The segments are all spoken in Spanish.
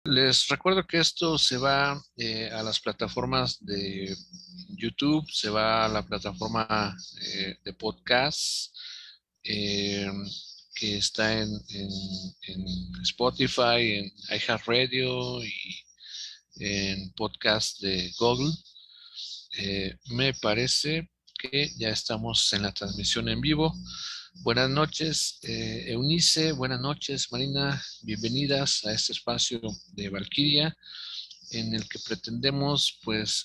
Les recuerdo que esto se va a las plataformas de YouTube, se va a la plataforma de podcast eh, que está en Spotify, en iHeartRadio y en podcast de Google. Me parece que ya estamos en la transmisión en vivo. Buenas noches, Eunice, buenas noches, Marina, bienvenidas a este espacio de Valquiria en el que pretendemos pues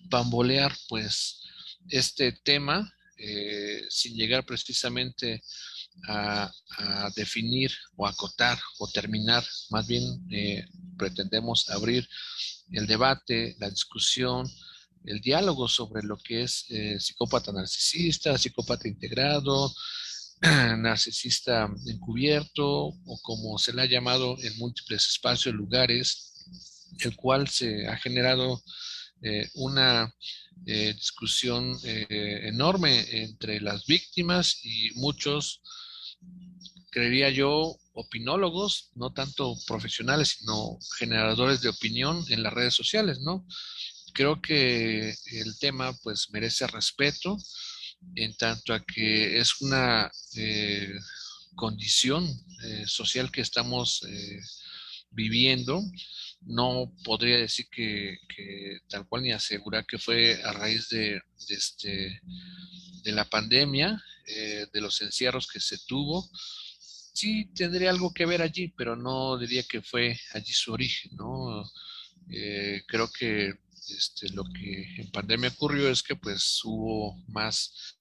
bambolear pues este tema sin llegar precisamente a definir o acotar o terminar, más bien pretendemos abrir el debate, la discusión, el diálogo sobre lo que es psicópata narcisista, psicópata integrado, narcisista encubierto o como se le ha llamado en múltiples espacios, lugares, el cual se ha generado una discusión enorme entre las víctimas y muchos, creería yo, opinólogos, no tanto profesionales, sino generadores de opinión en las redes sociales, ¿no? Creo que el tema pues merece respeto en tanto a que es una condición social que estamos viviendo. No podría decir que tal cual ni asegurar que fue a raíz de la pandemia, de los encierros que se tuvo. Sí tendría algo que ver allí, pero no diría que fue allí su origen, ¿no? Creo que lo que en pandemia ocurrió es que pues hubo más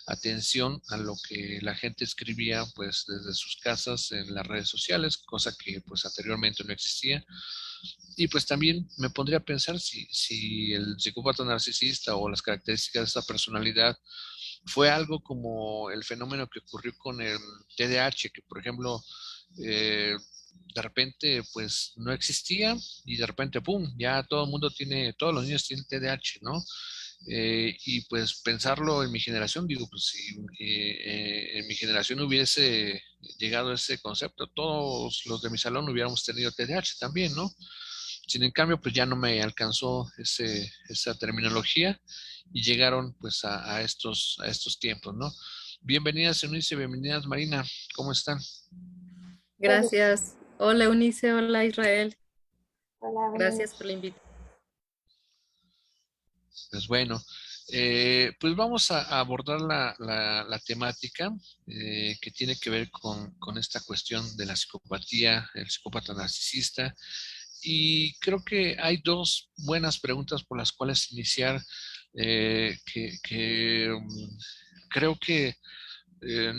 atención a lo que la gente escribía pues desde sus casas en las redes sociales, cosa que pues anteriormente no existía. Y pues también me pondría a pensar si el psicópata narcisista o las características de esta personalidad fue algo como el fenómeno que ocurrió con el TDAH, que por ejemplo, de repente pues no existía y de repente, ¡pum!, ya todo el mundo tiene, todos los niños tienen TDAH, ¿no? Y pues pensarlo en mi generación, digo, pues si en mi generación hubiese llegado a ese concepto, todos los de mi salón hubiéramos tenido TDAH también, ¿no? Sin en cambio, pues ya no me alcanzó esa terminología y llegaron pues a estos tiempos, ¿no? Bienvenidas, Eunice, bienvenidas, Marina, ¿cómo están? Hola, Gracias. Hola Eunice, hola Israel. hola, buenas Gracias por la noches. invitación. Pues bueno, pues vamos a abordar la temática que tiene que ver con esta cuestión de la psicopatía, el psicópata narcisista. Y creo que hay dos buenas preguntas por las cuales iniciar, creo que eh,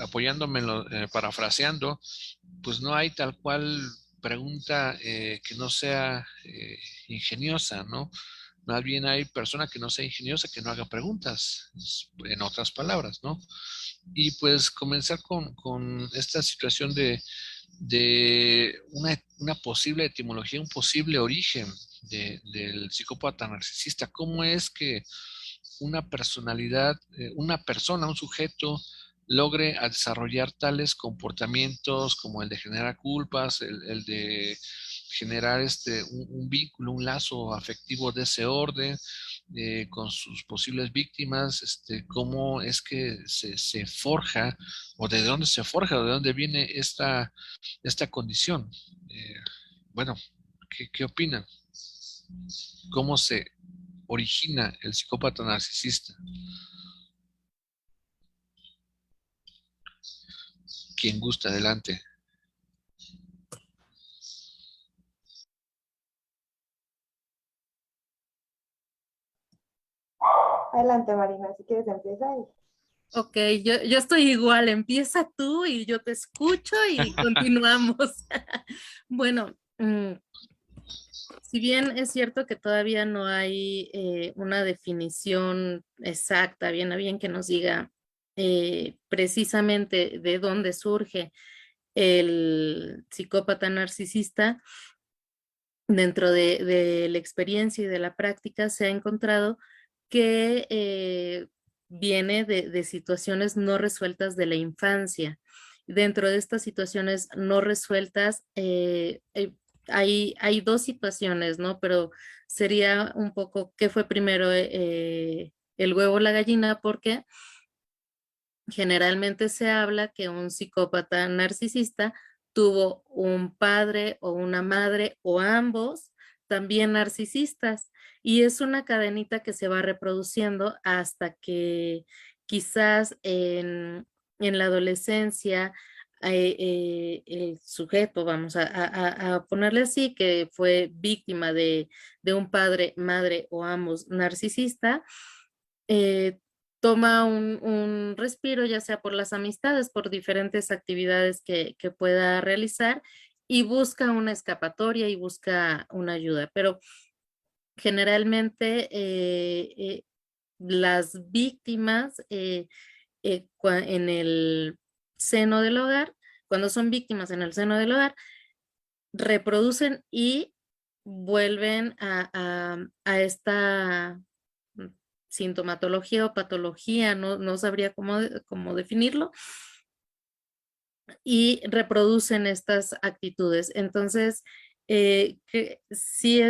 apoyándome, parafraseando, pues no hay tal cual pregunta que no sea ingeniosa, ¿no? Más bien hay persona que no sea ingeniosa, que no haga preguntas, en otras palabras, ¿no? Y pues comenzar con esta situación de una posible etimología, un posible origen del psicópata narcisista. ¿Cómo es que una personalidad, una persona, un sujeto, logre a desarrollar tales comportamientos como el de generar culpas, el de generar un vínculo, un lazo afectivo de ese orden con sus posibles víctimas, cómo es que se forja o de dónde se forja, de dónde viene esta condición. Eh, bueno, ¿qué opinan? ¿Cómo se origina el psicópata narcisista? Quien gusta, adelante. Adelante, Marina, si quieres empieza y Ok, yo estoy igual. Empieza tú y yo te escucho y continuamos. Bueno, si bien es cierto que todavía no hay una definición exacta, bien a bien que nos diga precisamente de dónde surge el psicópata narcisista, dentro de la experiencia y de la práctica se ha encontrado que viene de situaciones no resueltas de la infancia dentro de estas situaciones no resueltas, hay dos situaciones, ¿no? Pero sería un poco, ¿qué fue primero, el huevo o la gallina? Porque generalmente se habla que un psicópata narcisista tuvo un padre o una madre o ambos también narcisistas, y es una cadenita que se va reproduciendo hasta que quizás en la adolescencia el sujeto, vamos a ponerle así, que fue víctima de un padre, madre o ambos narcisista, eh, toma un respiro, ya sea por las amistades, por diferentes actividades que pueda realizar, y busca una escapatoria y busca una ayuda. Pero generalmente las víctimas en el seno del hogar, cuando son víctimas en el seno del hogar, reproducen y vuelven a esta sintomatología o patología, no sabría cómo definirlo, y reproducen estas actitudes. Entonces, que sí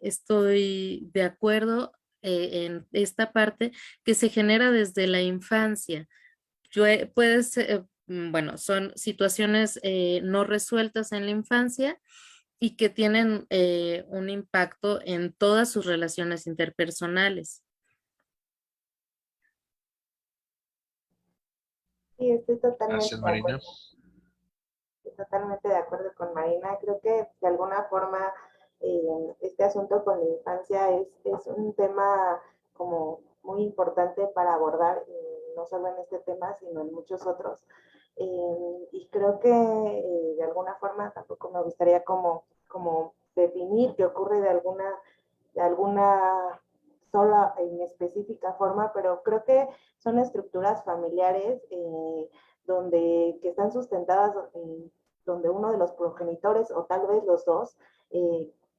estoy de acuerdo en esta parte que se genera desde la infancia. Puede ser, bueno, son situaciones no resueltas en la infancia y que tienen un impacto en todas sus relaciones interpersonales. Sí, Gracias, Marina. estoy totalmente de acuerdo con Marina. Creo que de alguna forma este asunto con la infancia es un tema como muy importante para abordar, no solo en este tema, sino en muchos otros. Y creo que de alguna forma tampoco me gustaría como definir qué ocurre de alguna sola en específica forma, pero creo que son estructuras familiares que están sustentadas donde uno de los progenitores o tal vez los dos,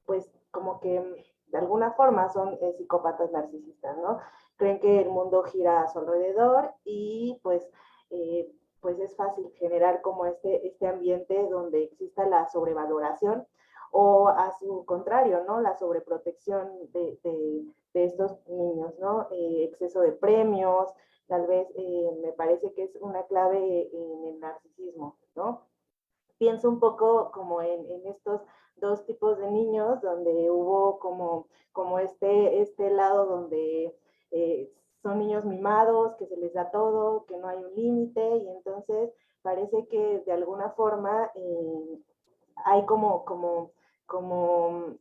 pues como que de alguna forma son psicópatas narcisistas, ¿no? Creen que el mundo gira a su alrededor y pues es fácil generar como este ambiente donde exista la sobrevaloración o a su contrario, ¿no? La sobreprotección de estos niños, ¿no? Exceso de premios, tal vez me parece que es una clave en el narcisismo, ¿no? Pienso un poco como en estos dos tipos de niños donde hubo como este lado donde son niños mimados, que se les da todo, que no hay un límite y entonces parece que de alguna forma hay como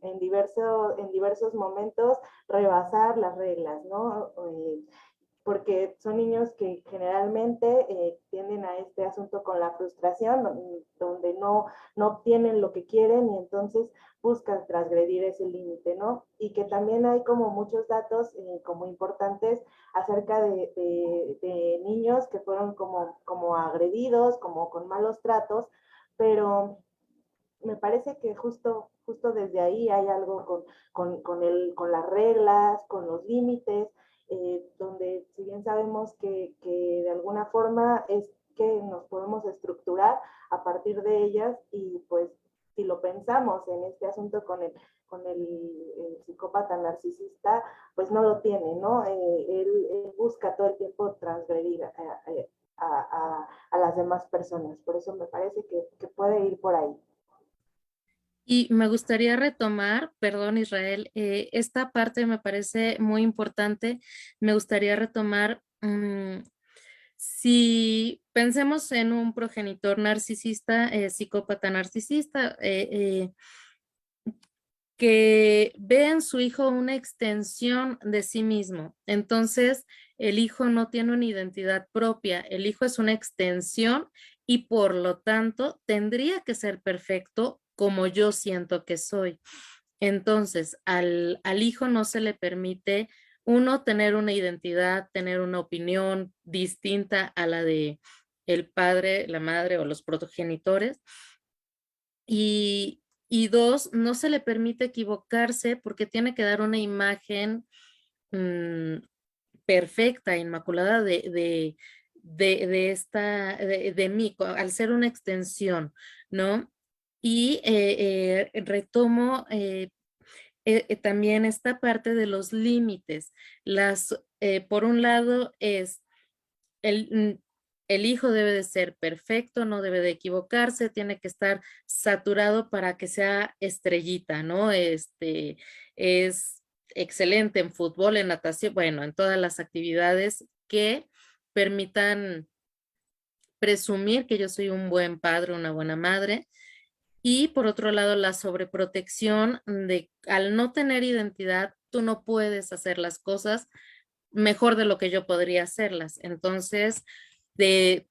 en diversos momentos rebasar las reglas, ¿no? Porque son niños que generalmente tienden a este asunto con la frustración, donde no obtienen lo que quieren y entonces buscan transgredir ese límite, ¿no? Y que también hay como muchos datos como importantes acerca de niños que fueron como agredidos, como con malos tratos, pero me parece que justo desde ahí hay algo con las reglas, con los límites, donde si bien sabemos que de alguna forma es que nos podemos estructurar a partir de ellas y pues si lo pensamos en este asunto con el psicópata narcisista, pues no lo tiene, ¿no? Él busca todo el tiempo transgredir a las demás personas, por eso me parece que puede ir por ahí. Y me gustaría retomar, perdón Israel, esta parte me parece muy importante. Me gustaría retomar, si pensemos en un progenitor narcisista, psicópata narcisista, que ve en su hijo una extensión de sí mismo. Entonces, el hijo no tiene una identidad propia, el hijo es una extensión y por lo tanto tendría que ser perfecto como yo siento que soy. Entonces, al hijo no se le permite, uno, tener una identidad, tener una opinión distinta a la de el padre, la madre o los progenitores. Y dos, no se le permite equivocarse porque tiene que dar una imagen mm, perfecta, inmaculada de mí, al ser una extensión, ¿no? Y retomo también esta parte de los límites. Por un lado es el, el hijo debe de ser perfecto, no debe de equivocarse, tiene que estar saturado para que sea estrellita, ¿no? Es excelente en fútbol, en natación, bueno, en todas las actividades que permitan presumir que yo soy un buen padre, una buena madre. Y por otro lado, la sobreprotección de al no tener identidad, tú no puedes hacer las cosas mejor de lo que yo podría hacerlas. Entonces, te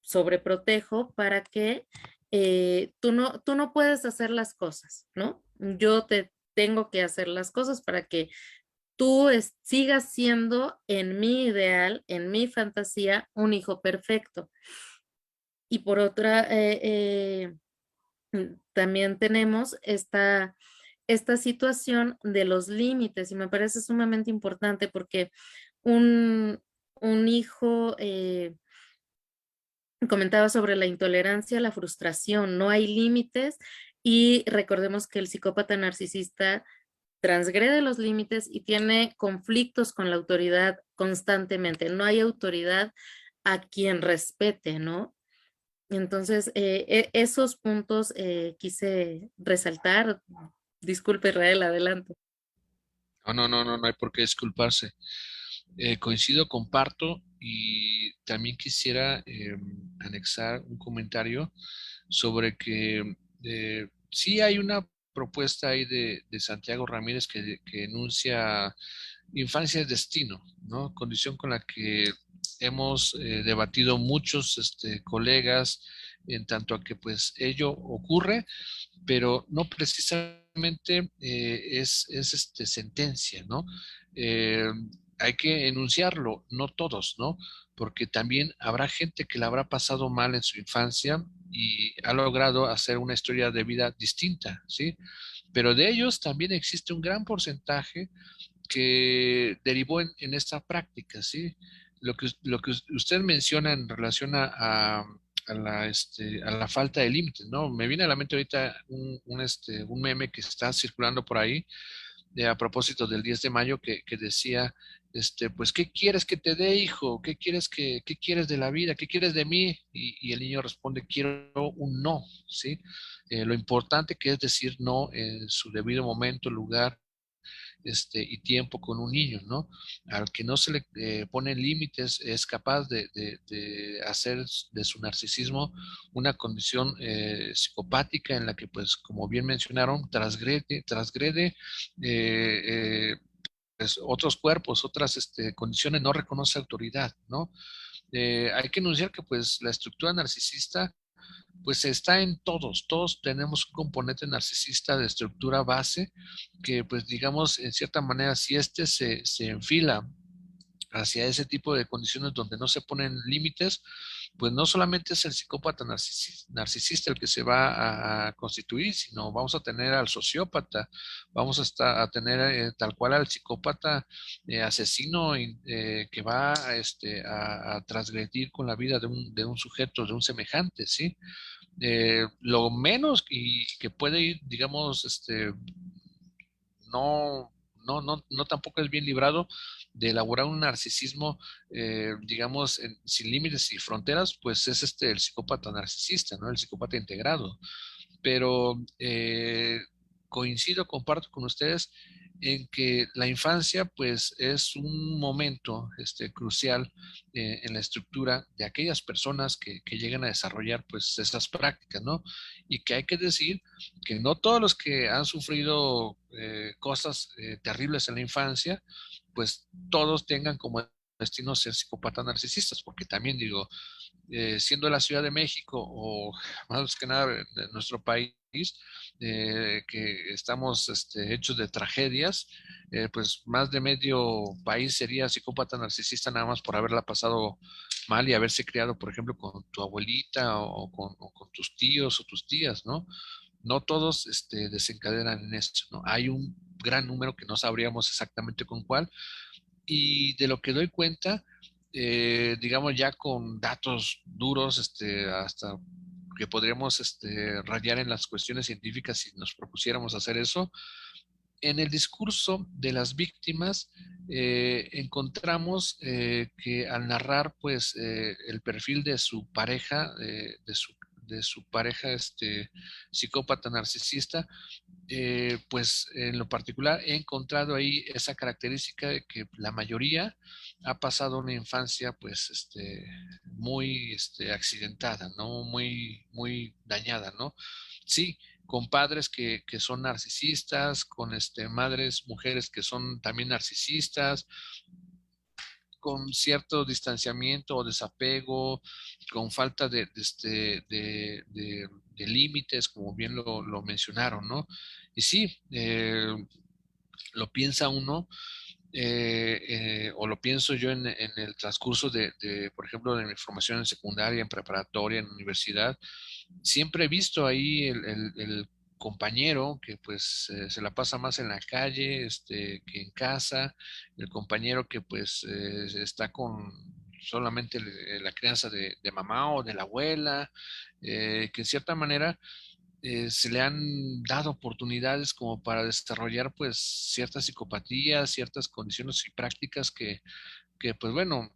sobreprotejo para que tú no puedes hacer las cosas, ¿no? Yo te tengo que hacer las cosas para que tú sigas siendo en mi ideal, en mi fantasía, un hijo perfecto. Y por otra, también tenemos esta situación de los límites y me parece sumamente importante porque un, un hijo comentaba sobre la intolerancia, la frustración, no hay límites y recordemos que el psicópata narcisista transgrede los límites y tiene conflictos con la autoridad constantemente. No hay autoridad a quien respete, ¿no? Entonces, esos puntos quise resaltar. Disculpe, Israel, adelante. No hay por qué disculparse. Coincido, comparto y también quisiera anexar un comentario sobre que sí hay una propuesta ahí de Santiago Ramírez que enuncia infancia es destino, ¿no? Condición con la que hemos debatido muchos colegas en tanto a que pues ello ocurre, pero no precisamente es sentencia, ¿no? Eh, hay que enunciarlo, no todos, ¿no? Porque también habrá gente que la habrá pasado mal en su infancia y ha logrado hacer una historia de vida distinta, ¿sí? Pero de ellos también existe un gran porcentaje que derivó en esta práctica, ¿sí? Lo que usted menciona en relación a la falta de límites, ¿no? Me viene a la mente ahorita un meme que está circulando por ahí a propósito del 10 de mayo que decía, pues, ¿qué quieres que te dé, hijo? ¿Qué quieres de la vida? ¿Qué quieres de mí? Y el niño responde, quiero un no, ¿sí? Lo importante que es decir no en su debido momento, lugar, y tiempo con un niño, ¿no? Al que no se le ponen límites es capaz de hacer de su narcisismo una condición psicopática en la que, pues, como bien mencionaron, transgrede pues, otros cuerpos, otras condiciones, no reconoce autoridad, ¿no? Hay que anunciar que, pues, la estructura narcisista pues está en todos tenemos un componente narcisista de estructura base que pues digamos en cierta manera si se enfila hacia ese tipo de condiciones donde no se ponen límites, pues no solamente es el psicópata narcisista el que se va a constituir, sino vamos a tener al sociópata, vamos a tener tal cual al psicópata asesino que va a transgredir con la vida de un sujeto, de un semejante, ¿sí? Lo menos y que puede ir, digamos, no tampoco es bien librado de elaborar un narcisismo, digamos, sin límites y fronteras, pues es el psicópata narcisista, ¿no? El psicópata integrado. Pero coincido, comparto con ustedes en que la infancia pues es un momento crucial en la estructura de aquellas personas que llegan a desarrollar pues esas prácticas, ¿no? Y que hay que decir que no todos los que han sufrido cosas terribles en la infancia, pues todos tengan como destino ser psicópatas narcisistas, porque también digo, siendo la Ciudad de México o más que nada de nuestro país, que estamos hechos de tragedias, pues más de medio país sería psicópata narcisista nada más por haberla pasado mal y haberse criado, por ejemplo, con tu abuelita o con tus tíos o tus tías, ¿no? No todos desencadenan en esto, ¿no? Hay un gran número que no sabríamos exactamente con cuál, y de lo que doy cuenta digamos ya con datos duros, hasta que podríamos rayar en las cuestiones científicas si nos propusiéramos hacer eso. En el discurso de las víctimas encontramos que al narrar pues el perfil de su pareja, de su pareja psicópata narcisista, pues en lo particular he encontrado ahí esa característica de que la mayoría ha pasado una infancia pues muy accidentada, ¿no? Muy dañada, ¿no? Sí, con padres que son narcisistas, con madres, mujeres que son también narcisistas, con cierto distanciamiento o desapego, con falta de límites, como bien lo mencionaron, ¿no? Y sí, lo piensa uno, o lo pienso yo en el transcurso por ejemplo, de mi formación en secundaria, en preparatoria, en universidad, siempre he visto ahí el compañero que pues se la pasa más en la calle que en casa, el compañero que pues está con solamente la crianza de mamá o de la abuela, que en cierta manera se le han dado oportunidades como para desarrollar pues ciertas psicopatías, ciertas condiciones y prácticas que pues bueno,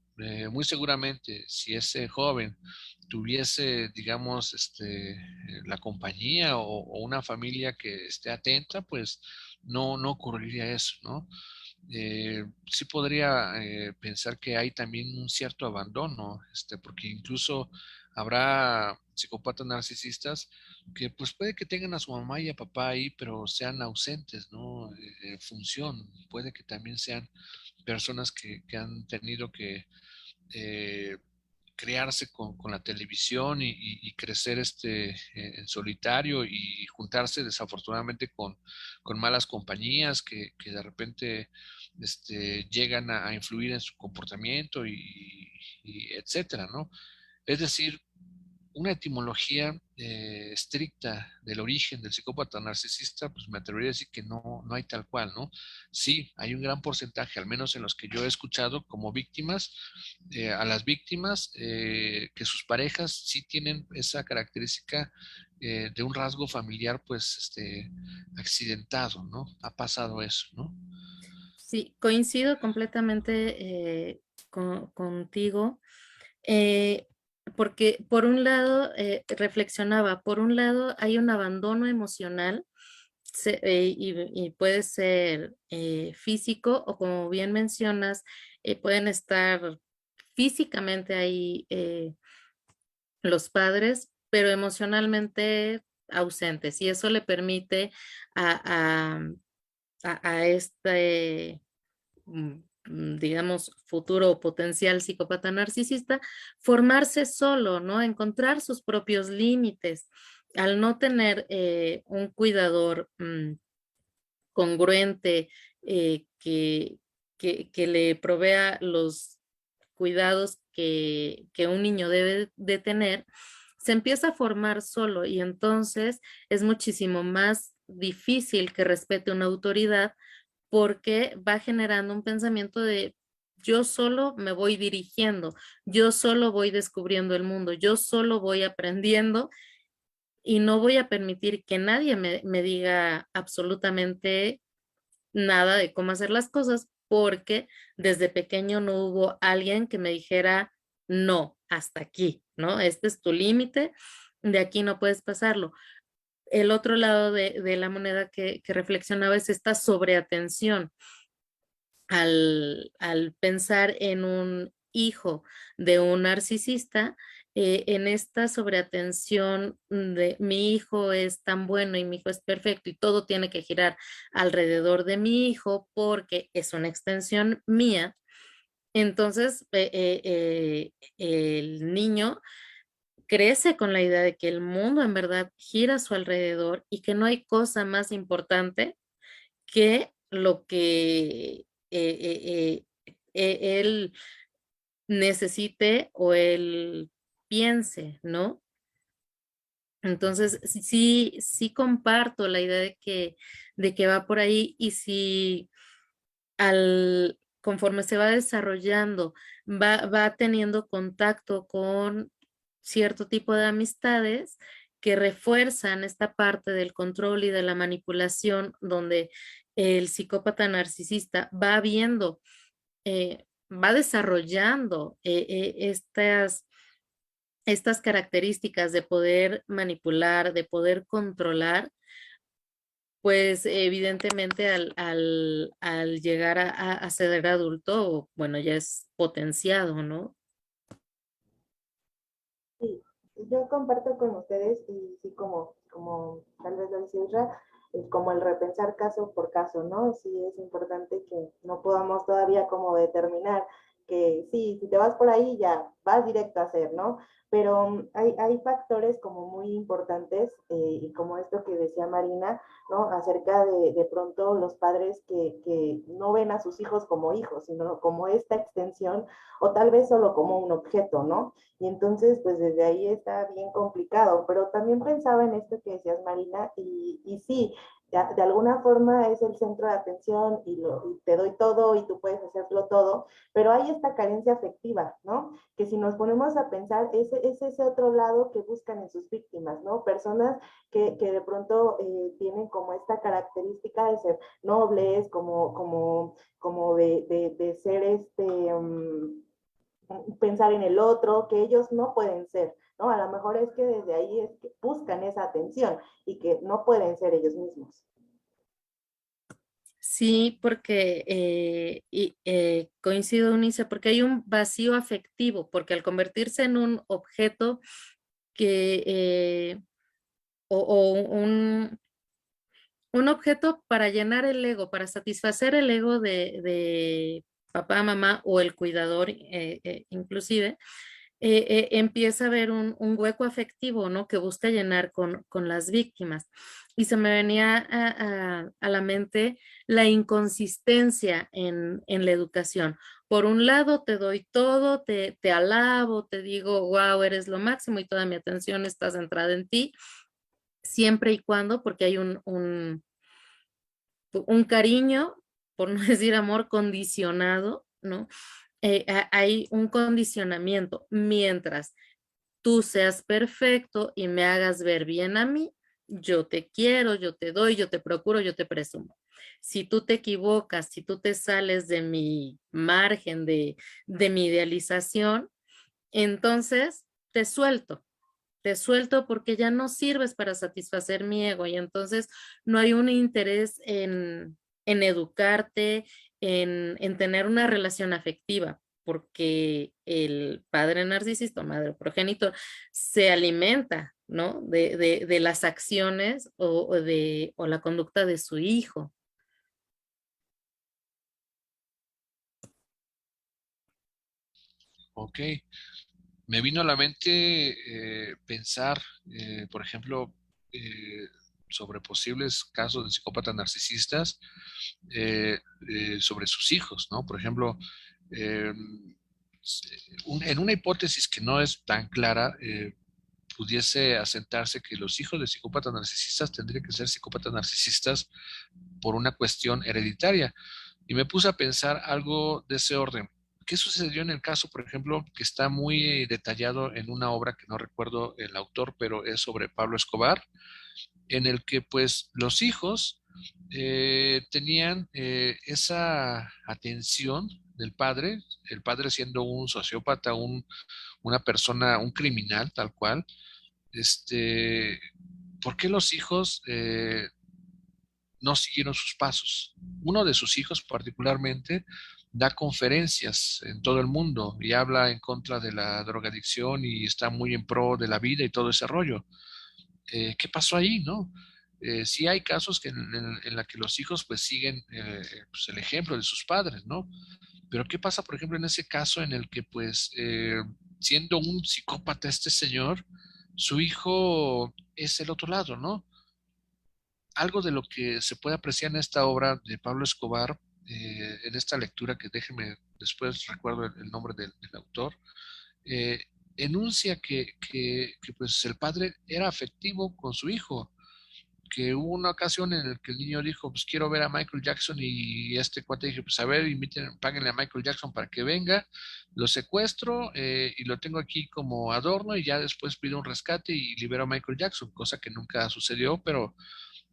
muy seguramente si ese joven tuviese, digamos, la compañía o una familia que esté atenta, pues no ocurriría eso, ¿no? Sí podría pensar que hay también un cierto abandono, porque incluso habrá psicópatas narcisistas que pues puede que tengan a su mamá y a papá ahí, pero sean ausentes, ¿no? En función, puede que también sean personas que han tenido que eh, crearse con la televisión y crecer en solitario y juntarse desafortunadamente con malas compañías que de repente llegan a influir en su comportamiento y etcétera, ¿no? Es decir, una etimología estricta del origen del psicópata narcisista, pues me atrevería a decir que no hay tal cual, ¿no? Sí, hay un gran porcentaje, al menos en los que yo he escuchado como víctimas, a las víctimas, que sus parejas sí tienen esa característica de un rasgo familiar, pues, accidentado, ¿no? Ha pasado eso, ¿no? Sí, coincido completamente contigo. eh, Porque por un lado, reflexionaba, por un lado hay un abandono emocional y puede ser físico o como bien mencionas, pueden estar físicamente ahí los padres, pero emocionalmente ausentes y eso le permite a, a, a este digamos, futuro o potencial psicópata narcisista, formarse solo, ¿no? Encontrar sus propios límites. Al no tener un cuidador congruente que le provea los cuidados que un niño debe de tener, se empieza a formar solo y entonces es muchísimo más difícil que respete una autoridad porque va generando un pensamiento de yo solo me voy dirigiendo, yo solo voy descubriendo el mundo, yo solo voy aprendiendo y no voy a permitir que nadie me diga absolutamente nada de cómo hacer las cosas porque desde pequeño no hubo alguien que me dijera no, hasta aquí, ¿no? Este es tu límite, de aquí no puedes pasarlo. El otro lado de la moneda que reflexionaba es esta sobreatención al pensar en un hijo de un narcisista, en esta sobreatención de mi hijo es tan bueno y mi hijo es perfecto y todo tiene que girar alrededor de mi hijo porque es una extensión mía. Entonces, el niño crece con la idea de que el mundo en verdad gira a su alrededor y que no hay cosa más importante que lo que él necesite o él piense, ¿no? Entonces, sí comparto la idea de que va por ahí y si al conforme se va desarrollando, va teniendo contacto con cierto tipo de amistades que refuerzan esta parte del control y de la manipulación, donde el psicópata narcisista va viendo, va desarrollando estas características de poder manipular, de poder controlar, pues evidentemente al llegar a ser adulto, bueno, ya es potenciado, ¿no? Sí, yo comparto con ustedes y sí, como tal vez lo dice Isra, como el repensar caso por caso, ¿no? Sí es importante que no podamos todavía como determinar que sí, si te vas por ahí ya vas directo a hacer, ¿no? Pero hay factores como muy importantes y como esto que decía Marina, ¿no? Acerca de pronto los padres que no ven a sus hijos como hijos, sino como esta extensión o tal vez solo como un objeto, ¿no? Y entonces, pues desde ahí está bien complicado, pero también pensaba en esto que decías, Marina, y sí, de alguna forma es el centro de atención y te doy todo y tú puedes hacerlo todo, pero hay esta carencia afectiva, ¿no? Que si nos ponemos a pensar, es ese otro lado que buscan en sus víctimas, ¿no? Personas que de pronto tienen como esta característica de ser nobles, como de ser pensar en el otro, que ellos no pueden ser, ¿no? A lo mejor es que desde ahí es que buscan esa atención y que no pueden ser ellos mismos. Sí, porque coincido, Unice, porque hay un vacío afectivo, porque al convertirse en un objeto que, o un objeto para llenar el ego, para satisfacer el ego de papá, mamá o el cuidador, inclusive, empieza a haber un hueco afectivo, ¿no? Que busca llenar con las víctimas. Y se me venía a la mente la inconsistencia en la educación. Por un lado, te doy todo, te alabo, te digo, wow, eres lo máximo y toda mi atención está centrada en ti, siempre y cuando, porque hay un cariño, por no decir amor, condicionado, ¿no? Hay un condicionamiento. Mientras tú seas perfecto y me hagas ver bien a mí, yo te quiero, yo te doy, yo te procuro, yo te presumo. Si tú te equivocas, si tú te sales de mi margen, de mi idealización, entonces te suelto porque ya no sirves para satisfacer mi ego y entonces no hay un interés en educarte, en tener una relación afectiva, porque el padre narcisista, madre progenitor, se alimenta, ¿no? De las acciones o la conducta de su hijo. Ok, me vino a la mente pensar, por ejemplo, eh, sobre posibles casos de psicópatas narcisistas, eh, sobre sus hijos, ¿no? Por ejemplo, eh, en una hipótesis que no es tan clara, pudiese asentarse que los hijos de psicópatas narcisistas tendrían que ser psicópatas narcisistas por una cuestión hereditaria. Y me puse a pensar algo de ese orden. ¿Qué sucedió en el caso, por ejemplo, que está muy detallado en una obra que no recuerdo el autor, pero es sobre Pablo Escobar, en el que pues los hijos tenían esa atención del padre, el padre siendo un sociópata, una persona, un criminal tal cual, este, ¿por qué los hijos no siguieron sus pasos? Uno de sus hijos particularmente da conferencias en todo el mundo y habla en contra de la drogadicción y está muy en pro de la vida y todo ese rollo. ¿Qué pasó ahí, no? Sí hay casos en la que los hijos pues siguen pues, el ejemplo de sus padres, ¿no? Pero ¿qué pasa, por ejemplo, en ese caso en el que pues siendo un psicópata este señor, su hijo es el otro lado, ¿no? Algo de lo que se puede apreciar en esta obra de Pablo Escobar, en esta lectura que déjenme, después recuerdo el nombre del autor, eh, enuncia que, pues el padre era afectivo con su hijo, que hubo una ocasión en la que el niño dijo, pues quiero ver a Michael Jackson, y este cuate dije, pues a ver, inviten, páguenle a Michael Jackson para que venga, lo secuestro y lo tengo aquí como adorno y ya después pido un rescate y libero a Michael Jackson, cosa que nunca sucedió, pero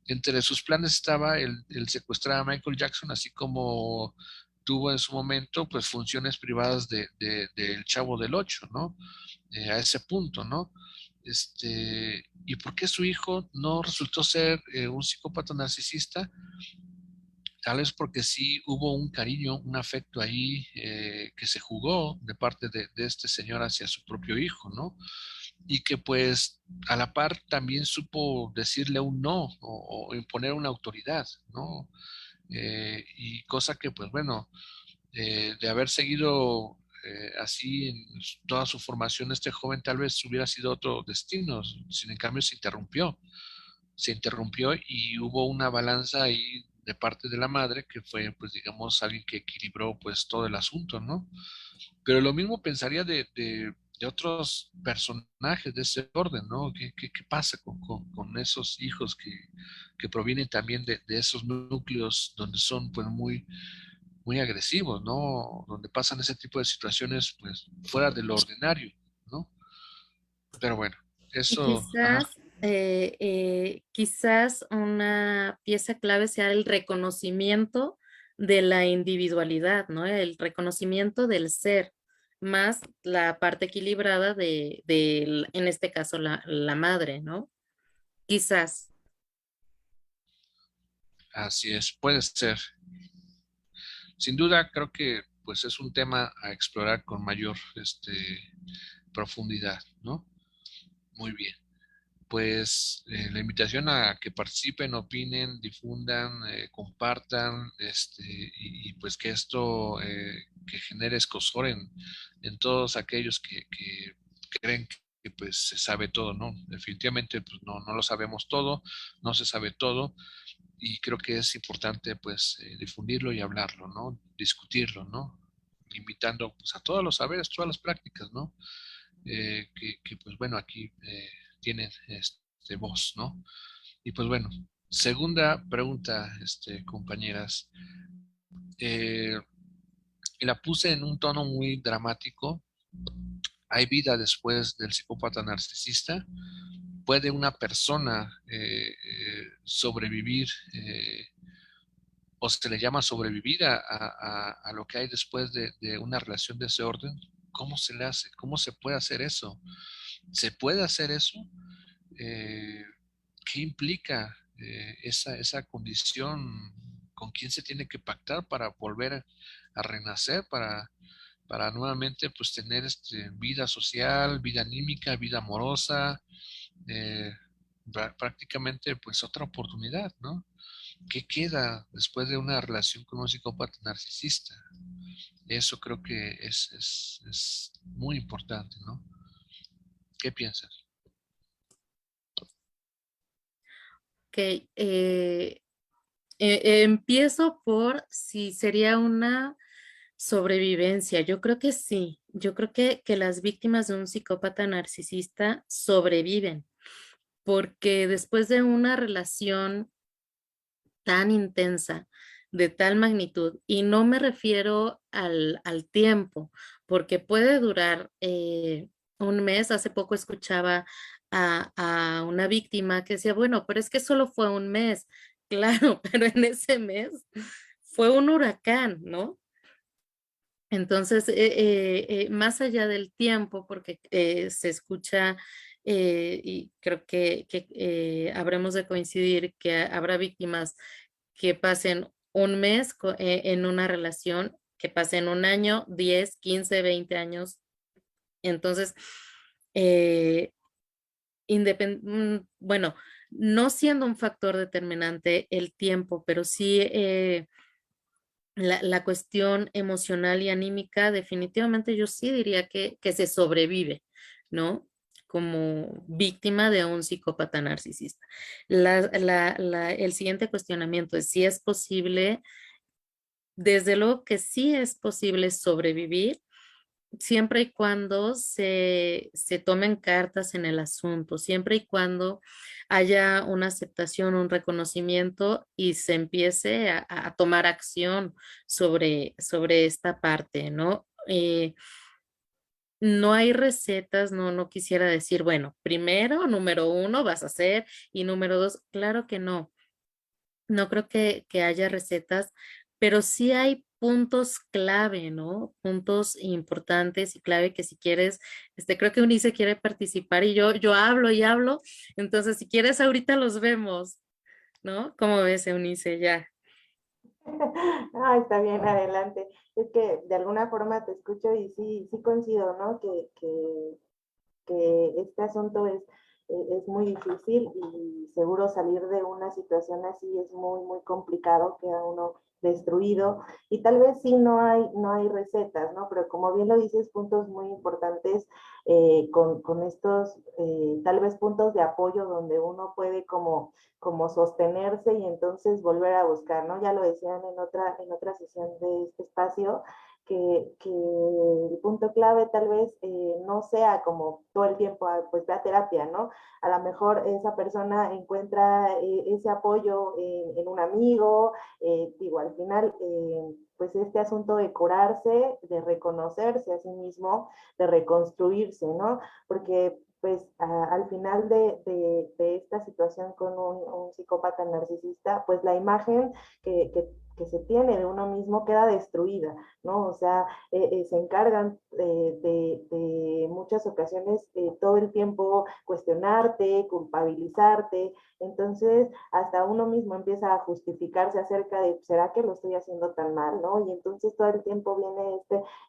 entre sus planes estaba el secuestrar a Michael Jackson, así como tuvo en su momento pues funciones privadas del Chavo del Ocho, ¿no? A ese punto, ¿no? ¿Y por qué su hijo no resultó ser un psicópata narcisista? Tal vez porque sí hubo un cariño, un afecto ahí que se jugó de parte de este señor hacia su propio hijo, ¿no? Y que pues a la par también supo decirle un no o imponer una autoridad, ¿no? Y cosa que pues bueno, de haber seguido así en toda su formación, este joven tal vez hubiera sido otro destino, sin en cambio se interrumpió y hubo una balanza ahí de parte de la madre que fue pues digamos alguien que equilibró pues todo el asunto, ¿no? Pero lo mismo pensaría de otros personajes de ese orden, ¿no? ¿Qué pasa con esos hijos que provienen también de esos núcleos donde son pues muy agresivos, ¿no? Donde pasan ese tipo de situaciones pues fuera de lo ordinario, ¿no? Pero bueno, Y eso, ajá, quizás una pieza clave sea el reconocimiento de la individualidad, ¿no? El reconocimiento del ser, más la parte equilibrada en este caso, la madre, ¿no? Quizás. así es, puede ser. Sin duda, creo que pues es un tema a explorar con mayor profundidad, ¿no? Muy bien. Pues la invitación a que participen, opinen, difundan, compartan, y pues que esto que genere escozor en todos aquellos que creen que pues se sabe todo, ¿no? Definitivamente pues no lo sabemos todo, no se sabe todo, y creo que es importante pues difundirlo y hablarlo, ¿no? Discutirlo, ¿no? Invitando pues a todos los saberes, todas las prácticas, ¿no? Pues bueno, aquí tienen voz, ¿no? Y pues bueno, segunda pregunta, compañeras. Eh, la puse en un tono muy dramático. ¿Hay vida después del psicópata narcisista? ¿Puede una persona sobrevivir o se le llama sobrevivir a lo que hay después de una relación de ese orden? ¿Cómo se le hace? ¿Cómo se puede hacer eso? ¿Se puede hacer eso? Eh, ¿Qué implica esa condición? ¿Con quién se tiene que pactar para volver a renacer, para nuevamente pues tener vida social, vida anímica, vida amorosa, eh, prácticamente pues otra oportunidad, ¿no? ¿Qué queda después de una relación con un psicópata narcisista? Eso creo que es muy importante, ¿no? ¿Qué piensas? Ok, empiezo por si sería una sobrevivencia. Yo creo que sí. Yo creo que las víctimas de un psicópata narcisista sobreviven, porque después de una relación tan intensa, de tal magnitud, y no me refiero al tiempo, porque puede durar un mes. Hace poco escuchaba a una víctima que decía, bueno, pero es que solo fue un mes. Claro, pero en ese mes fue un huracán, ¿no? Entonces, más allá del tiempo, porque se escucha, y creo que habremos de coincidir que habrá víctimas que pasen un mes en una relación, que pasen un año, 10, 15, 20 años. Entonces, eh, bueno, no siendo un factor determinante el tiempo, pero sí la cuestión emocional y anímica, definitivamente yo sí diría que se sobrevive, ¿no? Como víctima de un psicópata narcisista. El siguiente cuestionamiento es si es posible. Desde luego que sí es posible sobrevivir, siempre y cuando se tomen cartas en el asunto, siempre y cuando haya una aceptación, un reconocimiento y se empiece a tomar acción sobre esta parte, ¿no? No hay recetas, no quisiera decir, bueno, primero, número uno, vas a hacer y número dos, claro que no. No creo que haya recetas, pero sí hay puntos clave, ¿no? Puntos importantes y clave que si quieres, creo que Unice quiere participar y yo hablo y hablo, entonces si quieres ahorita los vemos, ¿no? ¿Cómo ves, Eunice? Ya. Ah, está bien, adelante. Es que de alguna forma te escucho y sí, sí coincido, ¿no? Que este asunto es muy difícil y seguro salir de una situación así es muy, muy complicado, queda uno destruido y tal vez sí no hay recetas, ¿no? Pero como bien lo dices, puntos muy importantes con estos tal vez puntos de apoyo donde uno puede como sostenerse y entonces volver a buscar, ¿no? Ya lo decían en otra sesión de este espacio, que el punto clave tal vez no sea como todo el tiempo, pues ve a terapia, ¿no? A lo mejor esa persona encuentra ese apoyo en un amigo, digo, al final, pues este asunto de curarse, de reconocerse a sí mismo, de reconstruirse, ¿no? Porque pues al final de esta situación con un psicópata narcisista, pues la imagen que se tiene de uno mismo queda destruida, ¿no? O sea, se encargan de muchas ocasiones todo el tiempo cuestionarte, culpabilizarte, entonces hasta uno mismo empieza a justificarse acerca de, ¿será que lo estoy haciendo tan mal, no? Y entonces todo el tiempo viene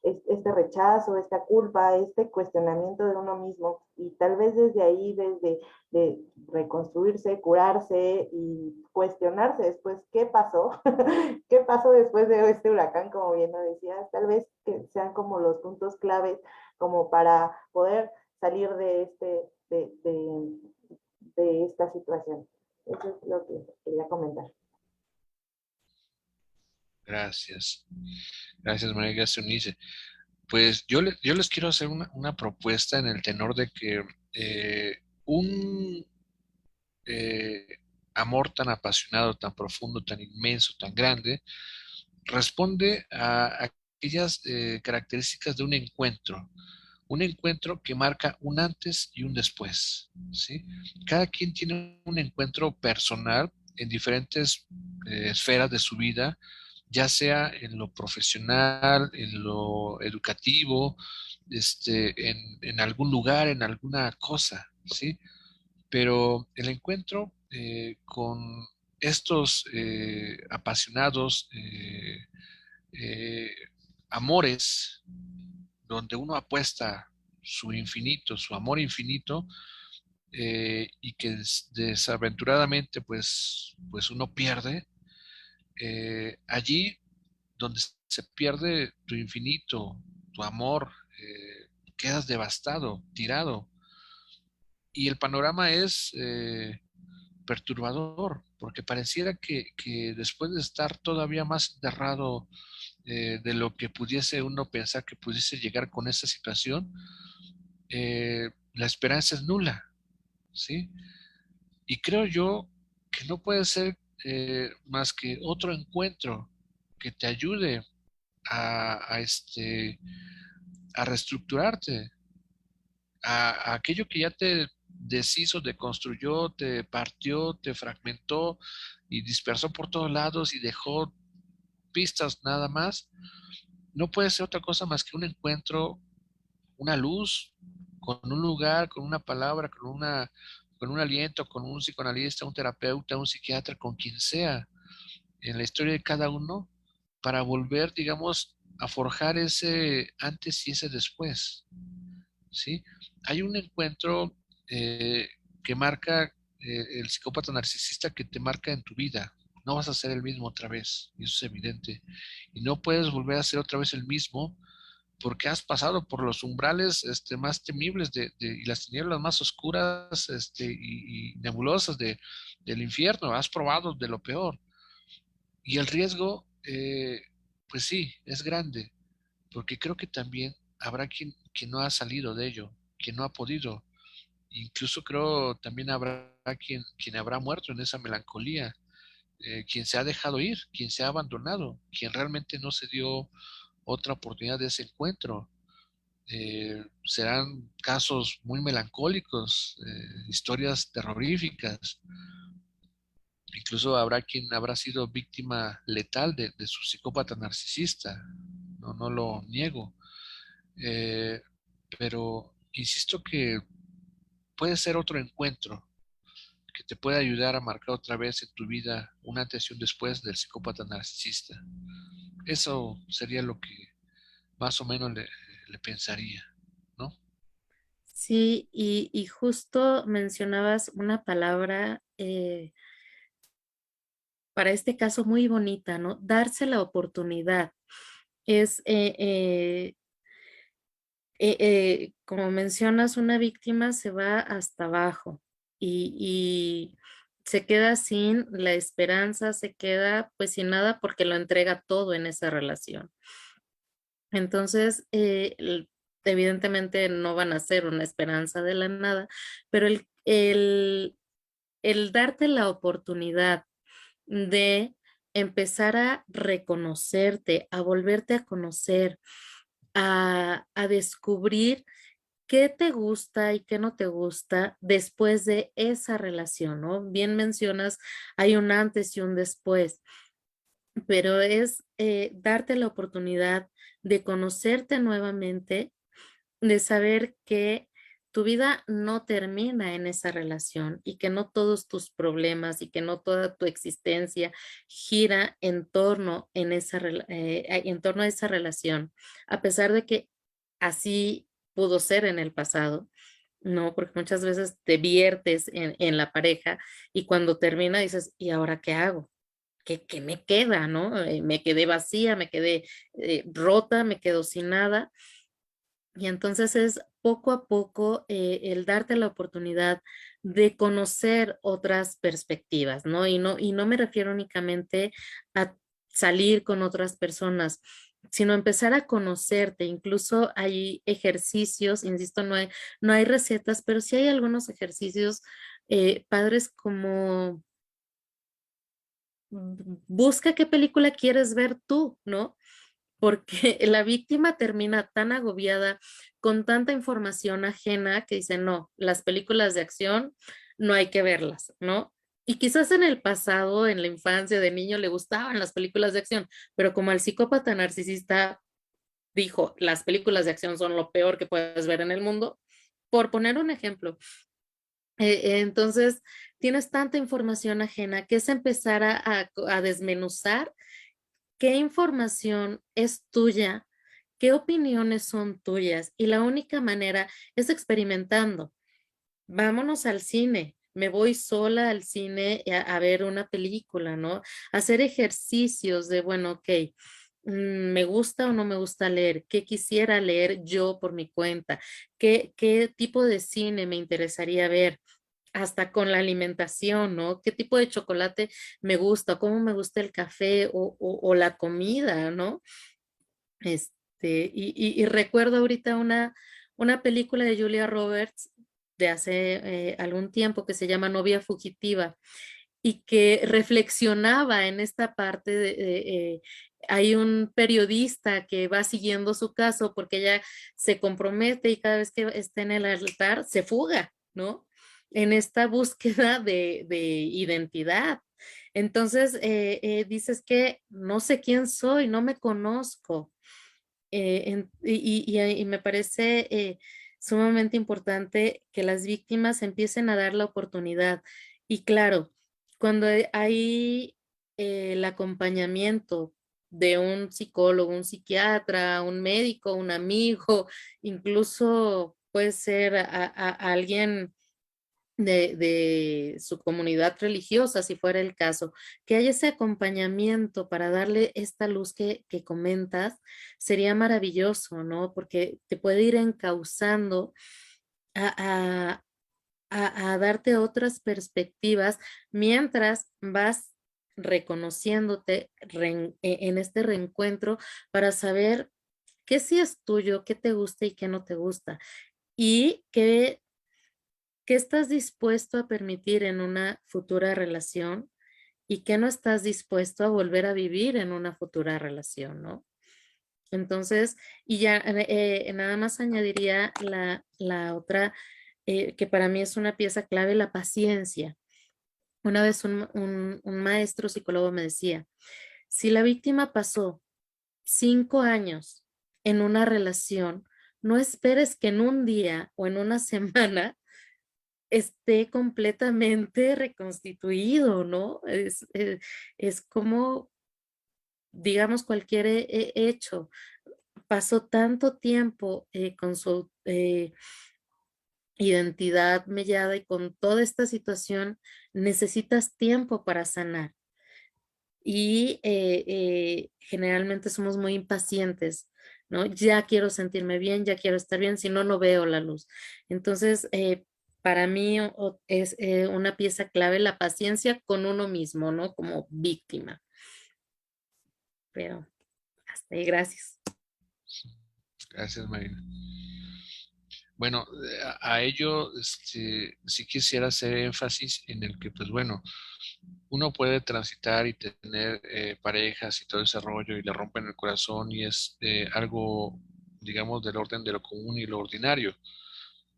este rechazo, esta culpa, este cuestionamiento de uno mismo, y tal vez desde ahí, desde de reconstruirse, curarse y cuestionarse después qué pasó, qué pasó después de este huracán, como bien lo decías, tal vez que sean como los puntos claves como para poder salir de esta situación. Eso es lo que quería comentar. Gracias. Gracias, María Gracia Eunice. Pues yo les quiero hacer una propuesta en el tenor de que un eh, amor tan apasionado, tan profundo, tan inmenso, tan grande, responde a aquellas características de un encuentro que marca un antes y un después, ¿sí? Cada quien tiene un encuentro personal en diferentes esferas de su vida, ya sea en lo profesional, en lo educativo, en algún lugar, en alguna cosa, ¿sí? Pero el encuentro con estos apasionados eh, amores, donde uno apuesta su infinito, su amor infinito, y que desaventuradamente pues uno pierde, allí donde se pierde tu infinito, tu amor, quedas devastado, tirado. Y el panorama es perturbador, porque pareciera que después de estar todavía más enterrado de lo que pudiese uno pensar que pudiese llegar con esa situación, la esperanza es nula, ¿sí? Y creo yo que no puede ser más que otro encuentro que te ayude a reestructurarte, a aquello que ya te deshizo, te construyó, te partió, te fragmentó y dispersó por todos lados y dejó pistas nada más, no puede ser otra cosa más que un encuentro, una luz, con un lugar, con una palabra, con un aliento, con un psicoanalista, un terapeuta, un psiquiatra, con quien sea, en la historia de cada uno, para volver, digamos, a forjar ese antes y ese después, ¿sí? Hay un encuentro eh, que marca el psicópata narcisista que te marca en tu vida. No vas a ser el mismo otra vez, y eso es evidente. Y no puedes volver a ser otra vez el mismo porque has pasado por los umbrales más temibles y las tinieblas más oscuras y nebulosas del infierno. Has probado de lo peor. Y el riesgo, pues sí, es grande, porque creo que también habrá quien no ha salido de ello, quien no ha podido. Incluso creo también habrá quien habrá muerto en esa melancolía, quien se ha dejado ir, quien se ha abandonado, quien realmente no se dio otra oportunidad de ese encuentro. Serán casos muy melancólicos, historias terroríficas. Incluso habrá quien habrá sido víctima letal de su psicópata narcisista. No, no lo niego. Eh, pero insisto que puede ser otro encuentro que te puede ayudar a marcar otra vez en tu vida un antes y un después del psicópata narcisista. Eso sería lo que más o menos le pensaría, ¿no? Sí, y justo mencionabas una palabra para este caso muy bonita, ¿no? Darse la oportunidad. Es, como mencionas, una víctima se va hasta abajo y se queda sin la esperanza, se queda pues sin nada porque lo entrega todo en esa relación. Entonces, evidentemente no van a ser una esperanza de la nada, pero el darte la oportunidad de empezar a reconocerte, a volverte a conocer, a descubrir qué te gusta y qué no te gusta después de esa relación, ¿no? Bien mencionas, hay un antes y un después, pero es darte la oportunidad de conocerte nuevamente, de saber que tu vida no termina en esa relación y que no todos tus problemas y que no toda tu existencia gira en torno a esa relación, a pesar de que así pudo ser en el pasado, ¿no? Porque muchas veces te viertes en la pareja y cuando termina dices, ¿y ahora qué hago? ¿Qué me queda, no? Me quedé vacía, me quedé rota, me quedo sin nada. Y entonces es poco a poco el darte la oportunidad de conocer otras perspectivas, ¿no? Y no me refiero únicamente a salir con otras personas, sino empezar a conocerte. Incluso hay ejercicios, insisto, no hay recetas, pero sí hay algunos ejercicios padres como busca qué película quieres ver tú, ¿no? Porque la víctima termina tan agobiada con tanta información ajena que dice, no, las películas de acción no hay que verlas, ¿no? Y quizás en el pasado, en la infancia de niño, le gustaban las películas de acción, pero como el psicópata narcisista dijo, las películas de acción son lo peor que puedes ver en el mundo, por poner un ejemplo. Entonces, tienes tanta información ajena que es empezar a desmenuzar qué información es tuya, qué opiniones son tuyas y la única manera es experimentando. Vámonos al cine. Me voy sola al cine a ver una película, ¿no? Hacer ejercicios de, bueno, ok, me gusta o no me gusta leer, qué quisiera leer yo por mi cuenta, qué tipo de cine me interesaría ver, hasta con la alimentación, ¿no? ¿Qué tipo de chocolate me gusta? ¿Cómo me gusta el café o la comida, ¿no? Y recuerdo ahorita una película de Julia Roberts de hace algún tiempo que se llama Novia Fugitiva y que reflexionaba en esta parte hay un periodista que va siguiendo su caso porque ella se compromete y cada vez que está en el altar se fuga, ¿no? En esta búsqueda de identidad. Entonces, dices que no sé quién soy, no me conozco. Y me parece sumamente importante que las víctimas empiecen a dar la oportunidad. Y claro, cuando hay el acompañamiento de un psicólogo, un psiquiatra, un médico, un amigo, incluso puede ser a alguien de su comunidad religiosa, si fuera el caso, que haya ese acompañamiento para darle esta luz que comentas, sería maravilloso, ¿no? Porque te puede ir encauzando a, a darte otras perspectivas mientras vas reconociéndote en este reencuentro para saber qué sí es tuyo, qué te gusta y qué no te gusta, y qué estás dispuesto a permitir en una futura relación y qué no estás dispuesto a volver a vivir en una futura relación, ¿no? Entonces, y ya nada más añadiría la otra, que para mí es una pieza clave, la paciencia. Una vez un maestro psicólogo me decía, si la víctima pasó 5 años en una relación, no esperes que en un día o en una semana esté completamente reconstituido, ¿no? Es como, digamos, cualquier hecho. Pasó tanto tiempo con su identidad mellada y con toda esta situación, necesitas tiempo para sanar. Y generalmente somos muy impacientes, ¿no? Ya quiero sentirme bien, ya quiero estar bien, si no, no veo la luz. Entonces, para mí es una pieza clave la paciencia con uno mismo, ¿no? Como víctima. Pero hasta ahí, gracias. Gracias, Marina. Bueno, a ello sí quisiera hacer énfasis en el que, pues bueno, uno puede transitar y tener parejas y todo ese rollo y le rompen el corazón y es algo, digamos, del orden de lo común y lo ordinario.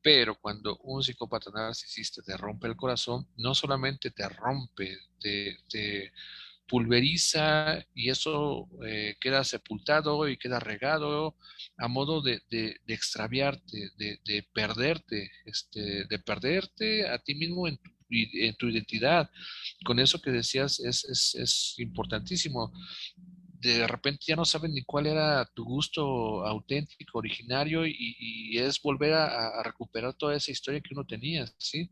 Pero cuando un psicópata narcisista te rompe el corazón, no solamente te rompe, te pulveriza y eso queda sepultado y queda regado a modo de extraviarte, de perderte a ti mismo en tu identidad. Con eso que decías es importantísimo. De repente ya no saben ni cuál era tu gusto auténtico, originario, y es volver a recuperar toda esa historia que uno tenía, ¿sí?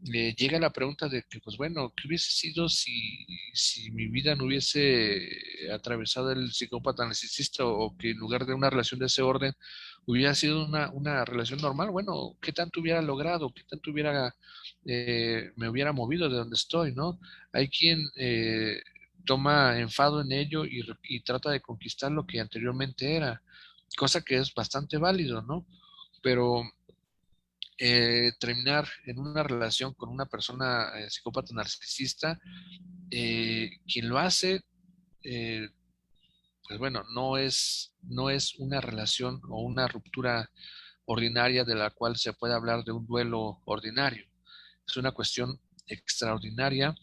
Llega la pregunta de que, pues bueno, ¿qué hubiese sido si mi vida no hubiese atravesado el psicópata narcisista o que en lugar de una relación de ese orden hubiera sido una relación normal? Bueno, ¿qué tanto hubiera logrado? ¿Qué tanto me hubiera movido de donde estoy, ¿no? Hay quien toma enfado en ello y trata de conquistar lo que anteriormente era, cosa que es bastante válido, ¿no? Pero terminar en una relación con una persona psicópata narcisista, quien lo hace, eh, pues bueno, no es una relación o una ruptura ordinaria de la cual se puede hablar de un duelo ordinario. Es una cuestión extraordinaria,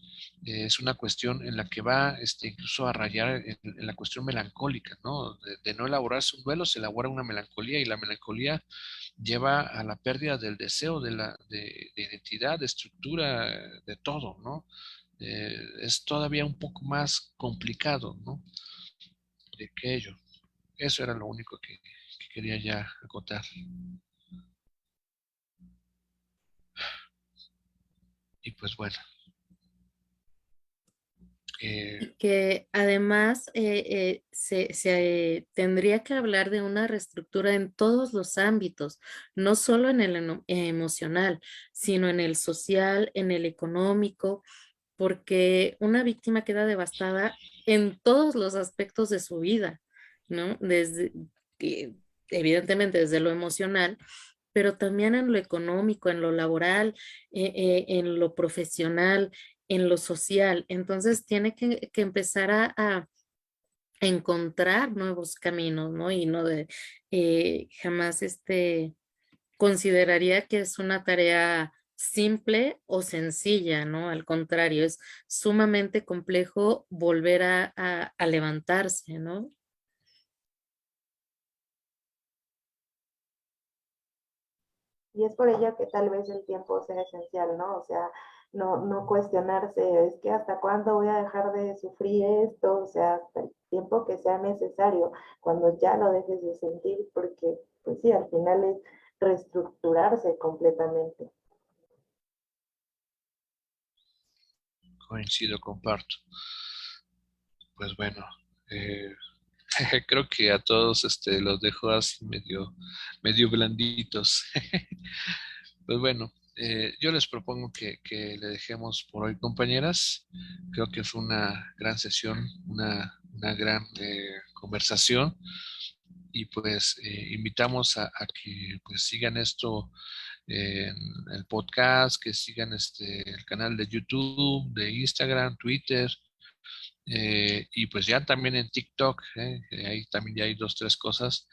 es una cuestión en la que va incluso a rayar en la cuestión melancólica, ¿no? De no elaborarse un duelo, se elabora una melancolía y la melancolía lleva a la pérdida del deseo de identidad, de estructura, de todo, ¿no? Es todavía un poco más complicado, ¿no? De que ello. Eso era lo único que quería ya acotar. Y pues bueno, Y que además se tendría que hablar de una reestructura en todos los ámbitos, no solo en el emocional, sino en el social, en el económico, porque una víctima queda devastada en todos los aspectos de su vida, ¿no? Eh, evidentemente desde lo emocional, pero también en lo económico, en lo laboral, en lo profesional, en lo social. Entonces tiene que empezar a encontrar nuevos caminos, ¿no? Y no de jamás consideraría que es una tarea simple o sencilla, ¿no? Al contrario, es sumamente complejo volver a levantarse, ¿no? Y es por ello que tal vez el tiempo sea esencial, ¿no? O sea, no cuestionarse, es que hasta cuándo voy a dejar de sufrir esto, o sea, hasta el tiempo que sea necesario, cuando ya lo dejes de sentir, porque, pues sí, al final es reestructurarse completamente. coincido, comparto. Pues bueno, eh, creo que a todos los dejo así medio blanditos. Pues bueno, yo les propongo que le dejemos por hoy, compañeras. Creo que fue una gran sesión, una gran conversación. y pues invitamos a que pues sigan esto en el podcast, que sigan el canal de YouTube, de Instagram, Twitter, y pues ya también en TikTok, ahí también ya hay dos, tres cosas.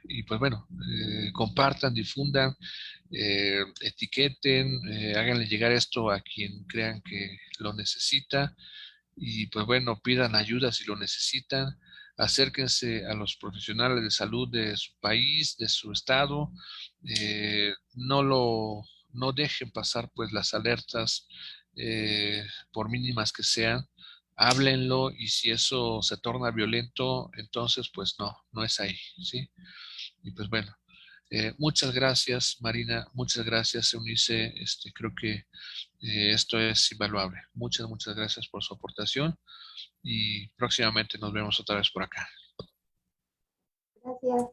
Y pues bueno, compartan, difundan, etiqueten, háganle llegar esto a quien crean que lo necesita y pues bueno, pidan ayuda si lo necesitan, acérquense a los profesionales de salud de su país, de su estado, no dejen pasar pues las alertas, por mínimas que sean, háblenlo y si eso se torna violento, entonces pues no es ahí, ¿sí? Y pues bueno, muchas gracias Marina, muchas gracias Eunice, creo que esto es invaluable. Muchas gracias por su aportación y próximamente nos vemos otra vez por acá. Gracias.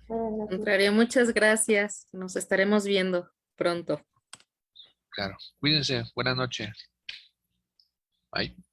Buenas Al noches. contrario, muchas gracias. Nos estaremos viendo pronto. Claro. Cuídense. Buenas noches. Bye.